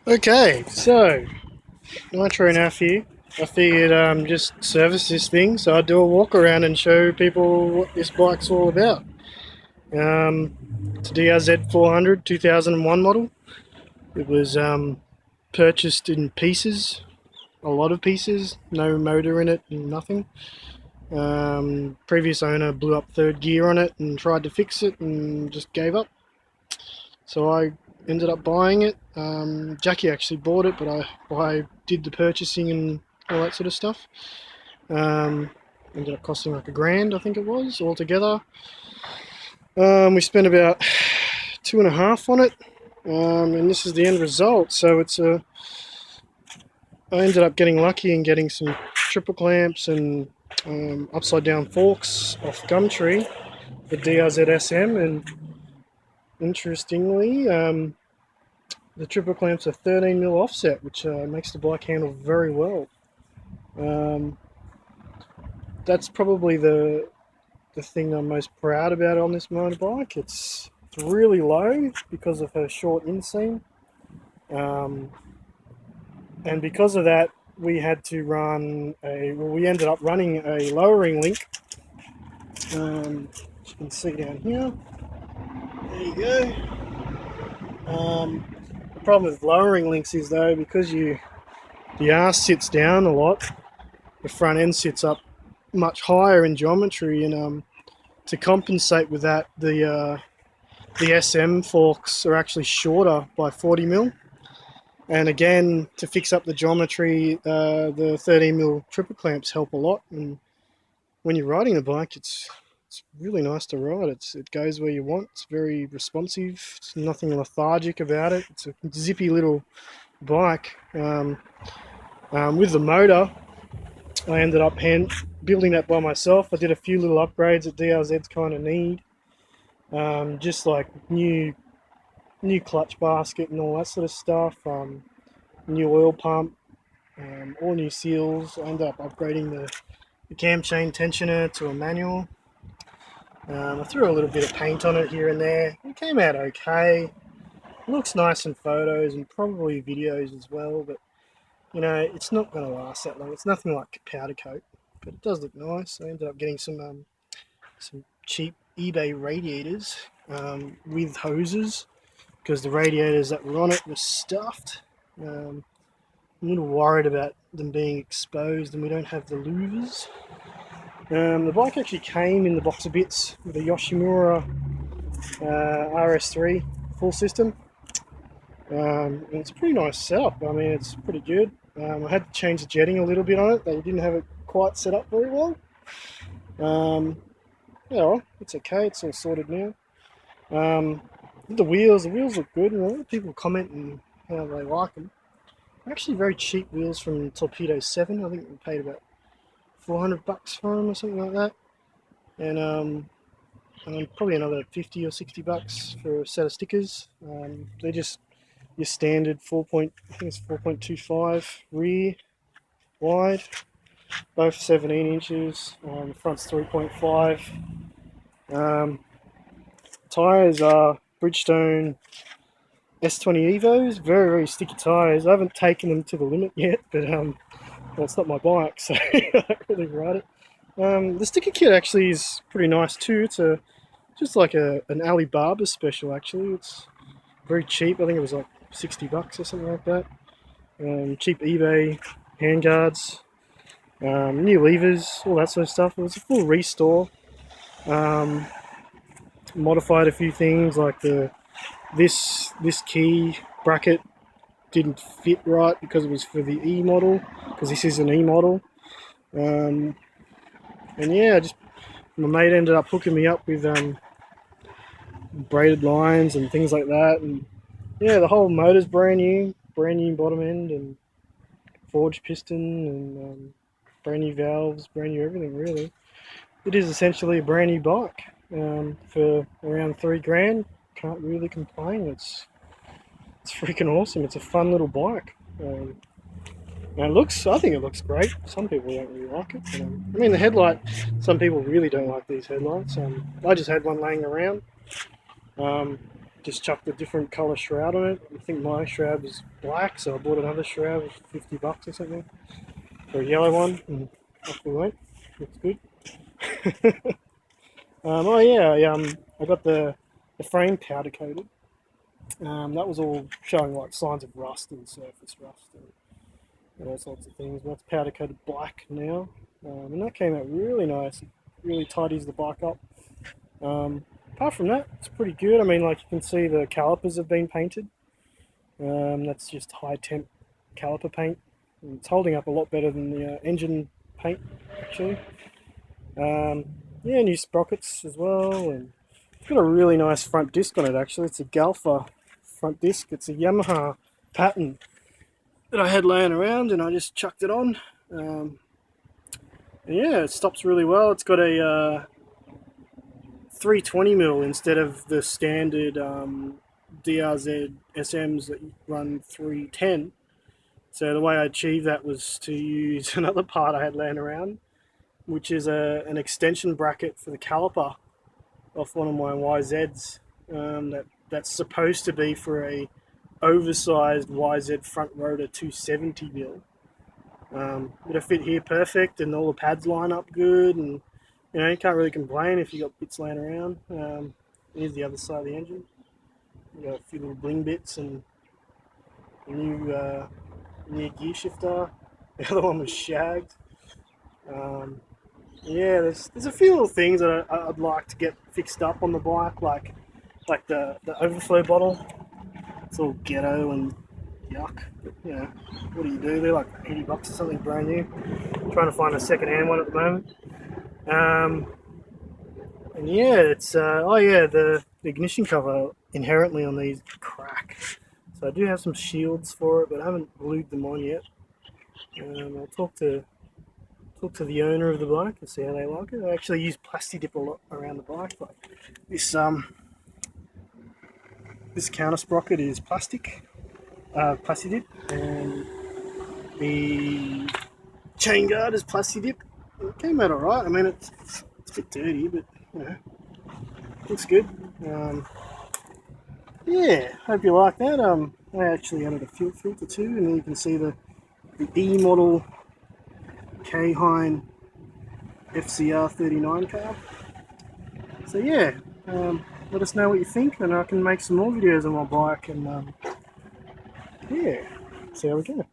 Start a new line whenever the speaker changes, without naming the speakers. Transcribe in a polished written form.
Okay, so nitroNAF here. I figured just service this thing, so I'd do a walk around and show people what this bike's all about. It's a DRZ400 2001 model. It was purchased in pieces, a lot of pieces, no motor in it and nothing. Previous owner blew up third gear on it and tried to fix it and just gave up. So I ended up buying it. Jackie actually bought it, but I did the purchasing and all that sort of stuff. Um, Ended up costing like $1,000, I think it was, altogether. We spent about 2.5 on it, and this is the end result. So I ended up getting lucky and getting some triple clamps and upside down forks off Gumtree, the DRZ400, and interestingly, the triple clamps are 13mm offset, which makes the bike handle very well. That's probably the thing I'm most proud about on this motorbike. It's really low because of her short inseam, and because of that, we had to run we ended up running a lowering link. As you can see down here. There you go. The problem with lowering links is though, because the arse sits down a lot, the front end sits up much higher in geometry, and to compensate with that, the SM forks are actually shorter by 40mm. And again, to fix up the geometry, the 13mm triple clamps help a lot. And when you're riding the bike, it's really nice to ride. It goes where you want. It's very responsive. It's nothing lethargic about it. It's a zippy little bike. With the motor, I ended up building that by myself. I did a few little upgrades that DRZs kind of need, just like new clutch basket and all that sort of stuff, new oil pump, all new seals. I ended up upgrading the cam chain tensioner to a manual. I threw a little bit of paint on it here and there. It came out okay. It looks nice in photos and probably videos as well, but you know, it's not going to last that long. It's nothing like powder coat, but it does look nice. I ended up getting some cheap eBay radiators with hoses, because the radiators that were on it were stuffed. I'm a little worried about them being exposed, and we don't have the louvers. The bike actually came in the box of bits with a Yoshimura RS3 full system. And it's a pretty nice setup. I mean, it's pretty good. I had to change the jetting a little bit on it. They didn't have it quite set up very well. Yeah, well, it's okay. It's all sorted now. The wheels look good, and a lot of people comment on how they like them. They're actually very cheap wheels from Torpedo 7. I think we paid about $400 for them or something like that. And probably another $50 or $60 for a set of stickers. They're just your standard 4.25 rear wide, both 17 inches. The front's 3.5. Tires are Bridgestone S20 Evos, very, very sticky tires. I haven't taken them to the limit yet, but well, it's not my bike, so I don't really ride it. The sticker kit actually is pretty nice too. It's just like an Alibaba special actually. It's very cheap. I think it was like $60 or something like that. Cheap eBay handguards, new levers, all that sort of stuff. It was a full restore. Modified a few things like this key bracket didn't fit right because it was for the E model, because this is an E model. And yeah, my mate ended up hooking me up with braided lines and things like that, and yeah, the whole motor's brand new bottom end and forged piston and brand new valves, brand new everything really. It is essentially a brand new bike for around $3,000. Can't really complain. It's freaking awesome. It's a fun little bike. And I think it looks great. Some people don't really like it. But, I mean, the headlight, some people really don't like these headlights. I just had one laying around. just chucked a different colour shroud on it. I think my shroud was black, so I bought another shroud for 50 bucks or something for a yellow one, and off we went. Looks good. Oh yeah, I got the frame powder coated. That was all showing like signs of rust and surface rust and all sorts of things. But it's powder coated black now, and that came out really nice. It really tidies the bike up. Apart from that, it's pretty good. I mean, like you can see the calipers have been painted. That's just high temp caliper paint. And it's holding up a lot better than the engine paint, actually. Yeah, new sprockets as well, and it's got a really nice front disc on it. Actually, it's a Galfa front disc. It's a Yamaha pattern that I had laying around, and I just chucked it on. And yeah, it stops really well. It's got a 320mm instead of the standard DRZ400s that run 310. So the way I achieved that was to use another part I had laying around, which is an extension bracket for the caliper off one of my YZs. That's supposed to be for a oversized YZ front rotor 270mm. It'll fit here perfect, and all the pads line up good, and you know you can't really complain if you got bits laying around. Here's the other side of the engine. You got a few little bling bits and a new gear shifter. The other one was shagged. Yeah, there's a few little things that I'd like to get fixed up on the bike, like the overflow bottle. It's all ghetto and yuck, but you know, what do you do? They're like 80 bucks or something brand new. I'm trying to find a second-hand one at the moment. And yeah, it's oh yeah, the ignition cover inherently on these crack, so I do have some shields for it, but I haven't glued them on yet. I'll talk to the owner of the bike and see how they like it. I actually use plasti dip a lot around the bike. Like this counter sprocket is plastic dip, and the chain guard is plasti dip. It came out alright. I mean, it's a bit dirty, but you know, looks good. Yeah, hope you like that. I actually added a fuel filter too, and then you can see the E model K-Hine FCR 39 car. So yeah, let us know what you think, and I can make some more videos on my bike, and yeah, see how we go.